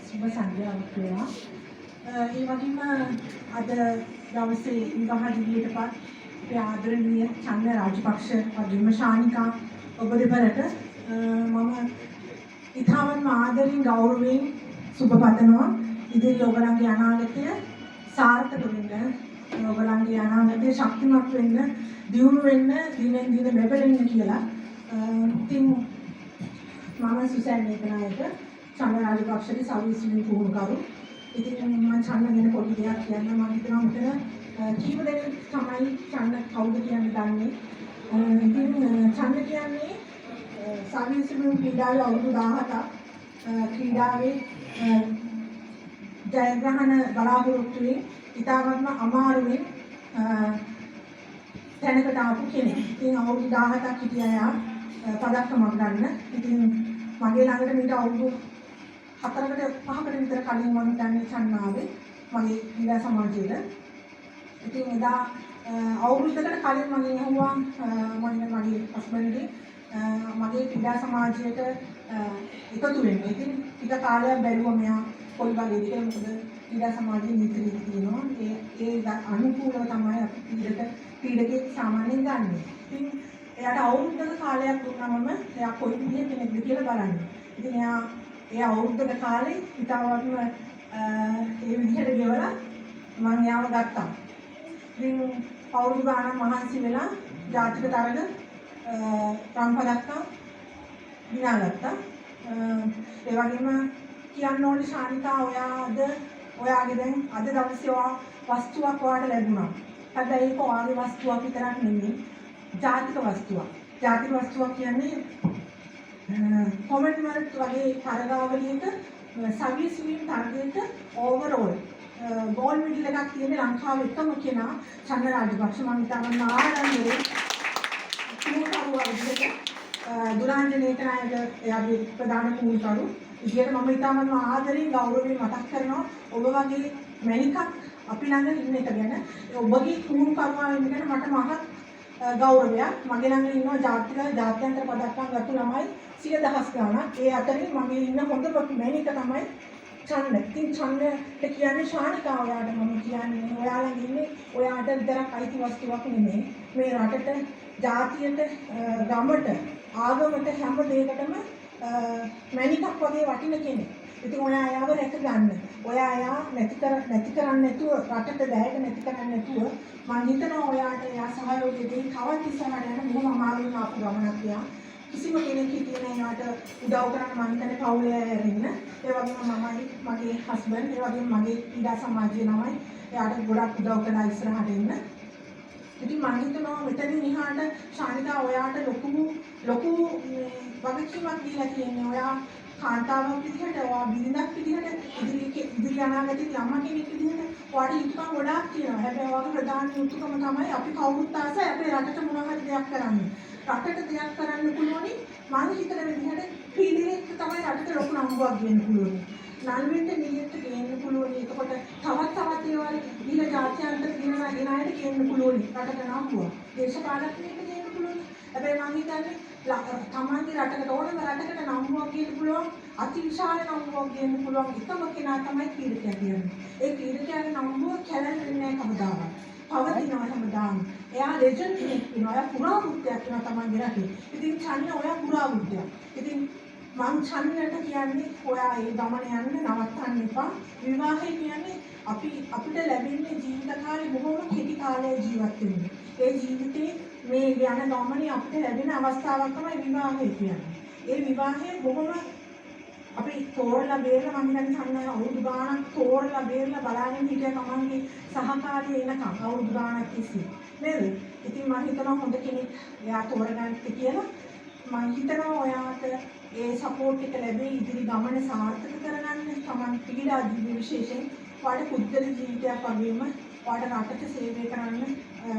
සුබ සන්ධ්‍යාවක් වේවා. ඒ වගේම අද දවසේ විවාහදිවියටපත් අපේ ආදරණීය චන්ද රාජපක්ෂ වගේම ශානිකා ඔබ දෙපළට මම ඉතාමත්ම ආදරෙන් ගෞරවයෙන් සුබ පතනවා. ඉදිරි ඔබලන්ගේ අනාගතය සාර්ථක වෙන්න, ඔබලන්ගේ අනාගතය ශක්තිමත් වෙන්න, දියුණු වෙන්න, දිනෙන් දින බැබලෙන්න කියලා. ඉතින් මම සුසැන් මේකනායක චන්ද රාජපක්ෂගේ සර්විස් වලින් පුහුණුකරු. ඉතින් මම චන්ද ගැන පොඩි දෙයක් කියන්න මම හිතනවා මෙතන කීප දෙනෙක් තමයි චන්ද කවුද කියන්නේ දන්නේ. ඉතින් චන්ද කියන්නේ සර්විස් වලින් ක්‍රීඩාවේ අවුරුදු 17ක් ක්‍රීඩාවේ ජයග්‍රහණ බලාපොරොත්තුවේ ඉතාමත්ම අමාරුවෙන් තැනකට ආපු කෙනෙක්. ඉතින් අවුරුදු 17ක් හිටියා යා පදක්කමක් ගන්න. ඉතින් මගේ ළඟට මීට අවුරුදු 4කට 5කට විතර කලින් මම හිතන්නේ චන්නාවේ මගේ ක්‍රීඩා සමාජයේ. ඉතින් එදා අවුරුද්දකට කලින් මම ඇහුවා මගේ හස්බන්ඩ්ගේ මගේ ක්‍රීඩා සමාජයට එකතු වෙන්න. ඉතින් ටික කාලයක් බැලුවා මෙයා කොයි වගේද කියලා. මොකද ක්‍රීඩා සමාජයේ නීති රීති තියෙනවා. ඒ අනුකූලව තමයි අපි ක්‍රීඩකෙක් සාමාන්‍යයෙන් ගන්න. ඉතින් එයාට අවුරුද්දක කාලයක් දුන්නාම එයා කොයි විදිහේ කෙනෙක්ද කියලා බලන්න. ඉතින් ඒ අවුරුද්දක කාලේ හිතාවත්ම ඒ විදිහට ගෙවලා මම යාව ගත්තා. ඉතින් අවුරුදු ගානක් මහන්සි වෙලා ජාතික තරග රන් පදක්කම් දිනාගත්තා. ඒ වගේම කියන්න ඕනේ ශානිකා ඔයාගේ දැන් අද දවසේ වස්තුවක් ඔයාලට ලැබුණා. හැබැයි ඒක ඔයාගේ වස්තුවක් විතරක් නෙමෙයි. ජාතික වස්තුවක්. ජාතික වස්තුවක් කියන්නේ කොමන්වෙල්ත් වගේ තරගාවලියක සර්විස් වීම් තරගයක ඕවරෝල් ගෝල්ඩ් මෙඩල් එකක් තියෙන ලංකාවේ එකම කෙනා චන්ද රාජපක්ෂ. මම හිතනවා ආරම්භයේ පුහුණුකරුවා විදිහට දුරාංජනේ කනායක එයාගේ ප්‍රධාන පුහුණුකරු විදිහට මම හිතනවා ආදරෙන් ගෞරවයෙන් මතක් කරනවා ඔබ වගේ මැනිකක් අපි ළඟ ඉන්න එක ගැන. ඔබගේ පුහුණුකරුවා වෙන ගැන මට මහත් ගෞරවයක්. මගේ ළඟ ඉන්නවා ජාත්‍යන්තර පදක්කම් ගත්ත ළමයි 100,000 ගණන්. ඒ අතරින් මගේ ඉන්න හොඳම මැනික තමයි චන්ද. ඉතින් චන්දට කියන්නේ ශානිකා ඔයාට මම කියන්නේ ඔයාලා ඉන්නේ ඔයාට විතරක් අයිති වස්තුවක් නෙමෙයි. මේ රටට, ජාතියට, ගමට, ආගමට හැම දෙයකටම මැනිකක් වගේ වටින කෙනෙක්. ඉතින් ඔයා එයාව රැක ගන්න. ඔයා එයා නැති කරන්නේ නැතුව රටට දැයක නැති කරන්නේ නැතුව මම හිතනවා ඔයාට එයා සහයෝගය දෙයි. තවත් ඉස්සරහට යන බොහොම අමාරුවෙන් ආපු ගමනක් තියා. කිසිම කෙනෙක් හිටියේ නැහැ එයාට උදව් කරන්න. මම හිතන්නේ පවුලේ අය ඇරින්න. ඒ වගේම මමයි මගේ හස්බන්ඩ් ඒ වගේම මගේ ක්‍රීඩා සමාජයේ ළමයි එයාට ගොඩක් උදව් කළා ඉස්සරහට එන්න. ඉතින් මම හිතනවා මෙතනින් එහාට ශානිකා ඔයාට ලොකු වගකීමක් දීලා තියෙන්නේ. ඔයා කාන්තාවක් විදිහට, ඔයා බිරිඳක් විදිහට, ඉදිරි අනාගතයේ අම්මා කෙනෙක් විදිහට ඔයාට යුතුකම් ගොඩාක් තියෙනවා. හැබැයි ඔයාගේ ප්‍රධාන යුතුකම තමයි අපි කවුරුත් ආසයි අපේ රටට මොනවා හරි දෙයක් කරන්න. රටට දෙයක් කරන්න පුළුවනි මම හිතන විදිහට පීඩනයක් තමයි රටට ලොකු නම්බුවක් දෙන්න පුළුවනි. නල්වෙන්ට නිලියට ගේන්න පුළුවනි. එතකොට තවත් ඒවා දීලා ජාත්‍යන්තර දිනලා ගෙන අයට ගේන්න පුළුවනි. රටට නම්බුවක්. දේශපාලනයට ගේන්න පුළුවනි. හැබැයි මම හිතන්නේ තමන්ගේ රටකට ඕනම රටකට නම්බුවක් ගේන්න පුළුවන් අතිවිශාල නම්බුවක් ගේන්න පුළුවන් එකම කෙනා තමයි ක්‍රීඩකයා කියන්නේ. ඒ ක්‍රීඩකයාගේ නම්බුව කැලෙන්නේ නැහැ කවදාවත්. පවතිනවා හැමදාම. එයා ලෙජන්ඩ් කෙනෙක් වෙනවා. එයා පුරාවෘත්තයක් වෙනවා තමන්ගේ රටේ. ඉතින් චන්‍ය ඔයා පුරාවෘත්තයක්. ඉතින් මං චන්‍යයට කියන්නේ ඔයා ඒ ගමන යන්න නවත්තන්න එපා. විවාහය කියන්නේ අපිට ලැබෙන්නේ ජීවිත කාලේ බොහොම කෙටි කාලයක් ජීවත් වෙන්න. ඒ ජීවිතේ මේ යන ගමනේ අපිට ලැබෙන අවස්ථාවක් තමයි විවාහය කියන්නේ. ඒ විවාහය බොහොම අපි තෝරලා බේරලා මම හිතන්නේ සම්මාන අවුරුදු ගාණක් තෝරලා බේරලා බලාගෙන හිටිය තමන්ගේ සහකාරිය එනකම් අවුරුදු ගාණක් තිස්සේ නේද? ඉතින් මම හිතනවා හොඳ කෙනෙක් එයා තෝරගන්න කියලා. මම හිතනවා ඔයාට ඒ සපෝට් එක ලැබෙයි ඉදිරි ගමන සාර්ථක කරගන්න. තමන් ක්‍රීඩා විශේෂයෙන් ඔයාට පුද්ගල ජීවිතයක් වගේම ඔයාට රටට සේවය කරන්න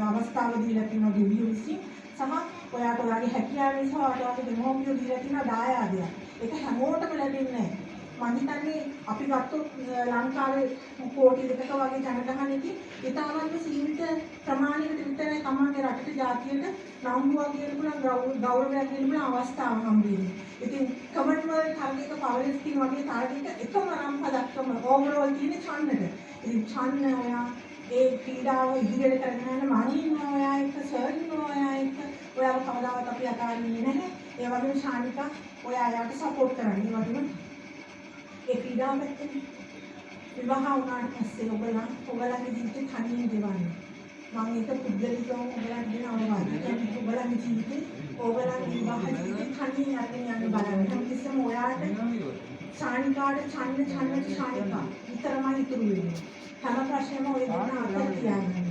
අවස්ථාව දීලා තියෙනවා දෙවියෝ විසින්. සහ ඔයාට ඔයාගේ හැකියාව නිසා ඔයාට දෙමෝපියෝ දීලා තියෙන දායාදයක්. ඒක හැමෝටම ලැබෙන්නේ නැහැ. මම හිතන්නේ අපි ගත්තොත් ලංකාවේ කෝටි දෙකක වගේ ජනගහනයකින් ඉතාමත්ම සීමිත ප්‍රමාණයකට විතරයි තමන්ගේ රටට ජාතියට නම්බුවක් දෙන්න පුළුවන් ගෞරවයක් දෙන්න පුළුවන් අවස්ථාව හම්බෙන්නේ. ඉතින් කොමන්වෙල්ත් තරගයක පවරස්තින් වගේ තරගයක එකම රන් පදක් එකම ඕවරෝල් තියෙන ඡන්නද. ඉතින් ඡන්න ඔයා ඒ ක්‍රීඩාව ඉදිරියට කරගෙන යන මම ඉන්නවා ඔයා එක්ක, සර් ඉන්නවා ඔයා එක්ක. ඔයාව කවදාවත් අපි අතාරින්නේ නැහැ. ඒ වගේම ශානිකා ඔයා යාට සපෝට් කරන්නේ. ඒ වගේම ඒ ක්‍රීඩාව පැත්තේ විවාහ වුණාට පස්සේ ඔයගලගේ ජීවිතේ තනියෙන් ගෙවන්නේ. මම ඒක පුද්ගලිකව ඔයගලට දෙන අවවාදයක්. ඔයගලගේ ජීවිතේ ඔයගලගේ විවාහ ජීවිතේ තනියෙන් අරගෙන යන්න බලන්න. හැමතිස්සෙම ඔයාට ශානිකාට ඡන්න ශානිකා විතරමයි ඉතුරු වෙන්නේ. හැම ප්‍රශ්නෙම ඔය දෙන්න අතර තියාගන්න.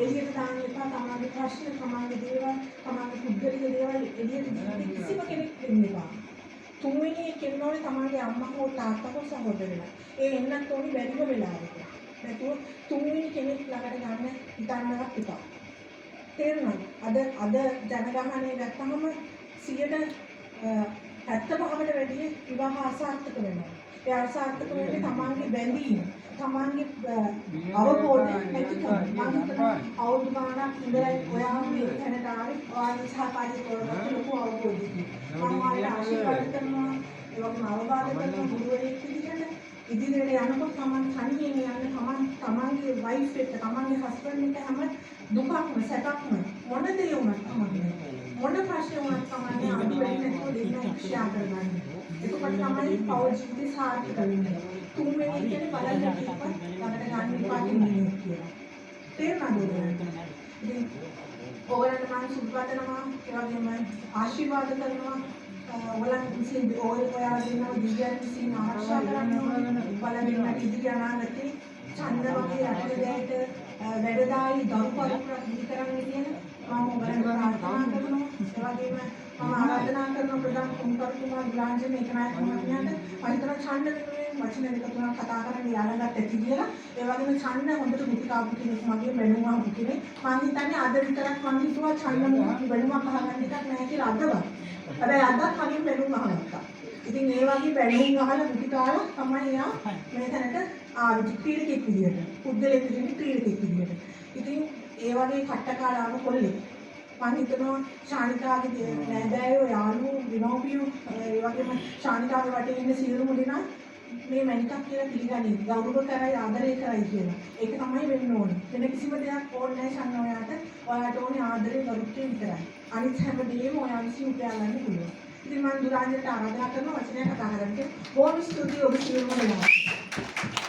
එළියට දාන්න එපා. තමන්ගේ ප්‍රශ්න, තමන්ගේ දේවල්, තමන්ගේ පුද්ගලික දේවල් එළියට දාන්න කිසිම කෙනෙක් දෙන්න එපා. තුන්වෙනි එකෙන් ඕනේ තමන්ගේ අම්මා හෝ තාත්තා හෝ සහෝදරලා. ඒ එන්නත් ඕනේ බැරිම වෙලාවක. නැතුව තුන්වෙනි කෙනෙක් ළඟට ගන්න හිතන්නවත් එපා. තේරුණාද? අද ජනගහනය ගත්තම 75%කට වැඩිය විවාහ අසාර්ථක වෙනවා. ඒ අසාර්ථක වෙන්නේ තමන්ගේ බැඳීම, තමන්ගේ අවබෝධය නැතිකම. මම හිතනවා අවුරුදු ගානක් ඉඳලා ඔයාම මේ තැනට ආවේ ඔයාගේ සහකාරී තෝරගත්ත ලොකු අවබෝධයකින්. මම ඔයාලට ආශිර්වාද කරනවා. ඒ වගේම අවවාද කරනවා ගුරුවරයෙක් විදිහට. ඉදිරියට යනකොට තමන් තනියෙන් යන්න, තමන්ගේ වයිෆ් එක්ක, තමන්ගේ හස්බන්ඩ් එක්ක හැම දුකක්ම සැපක්ම මොන දේ වුණත් තමන්ගේ මොන ප්‍රශ්න වුණත් තමන්ගේ අඩු වෙන්නේ නැතුව දෙන්න ශියා කරගන්න. එතකොට තමයි පෞල් ජීවිතේ සාර්ථක වෙන්නේ. තුන්වෙනි කියන්නේ බලන්න ඉපත් ළඟට ගන්න එපා කියන්නේ කියලා. තේරුණාද? ඉතින් ඔයගලන්ට මම සුබපතනවා, ඒ වගේම ආශිර්වාද කරනවා. ඔයගලන් විසින් ඔයාලා දෙනවා දිව්‍යයන් විසින් ආරක්ෂා කරනවා. බලවෙන්නට ඉදිරි අනාගතේ ඡන්ද වගේ රටේට වැඩදායි දරුපරපුරක් ඉදි කරන්න කියන මම ඔයගලන්ට ප්‍රාර්ථනා කරනවා. ඒ වගේම මම ආරාධනා කරන ප්‍රධාන කුම්කරුතුමා ග්‍රාන්ජන ඒකනායක මහත්මයාට මම හිතනවා ඡන්ද වෙනුවෙන් වචන දෙක තුනක් කතා කරන්න යාළඟත් ඇති කියලා. ඒ වගේම ඡන්ද හොඳට මුතිකාපු කෙනෙක් මගේ බැලුම් අහපු කෙනෙක්. මම හිතන්නේ අද විතරක් මම හිතුවා ඡන්ද බැලුමක් අහගන්න එකක් නැහැ කියලා අදවත්. හැබැයි අදත් මගෙන් බැලුම් අහගත්තා. ඉතින් ඒ වගේ බැලුම් අහලා මුතිකාලා තමයි එයා මේ තැනට ආවේ ක්‍රීඩකෙක් විදියට. පුද්ගලෙක් විදියට ක්‍රීඩකෙක් විදියට. ඉතින් ඒ වගේ කට්ටකාලාම කොල්ලෙක්. මම හිතනවා ශානිකාගේ නෑදෑයෝ යාළුවෝ විනෝපියෝ ඒ වගේම ශානිකාගේ වටේ ඉන්න සියලුම දෙනා මේ මැනිකක් කියලා පිළිගන්නේ ගෞරව කරයි ආදරය කරයි කියලා. ඒක තමයි වෙන්න ඕනේ. වෙන කිසිම දෙයක් ඕනේ නැහැ ශන්න ඔයාට. ඔයාට ඕනේ ආදරය ගෞරවය විතරයි. අනිත් හැම දෙයක්ම ඔයා විසින් උපයා ගන්න පුළුවන්. ඉතින් මම දුරාජයට ආරාධනා කරනවා වචනයක් කතා කරන්න. බොහොම ස්තුතියි ඔබ සියලුම දෙනාට.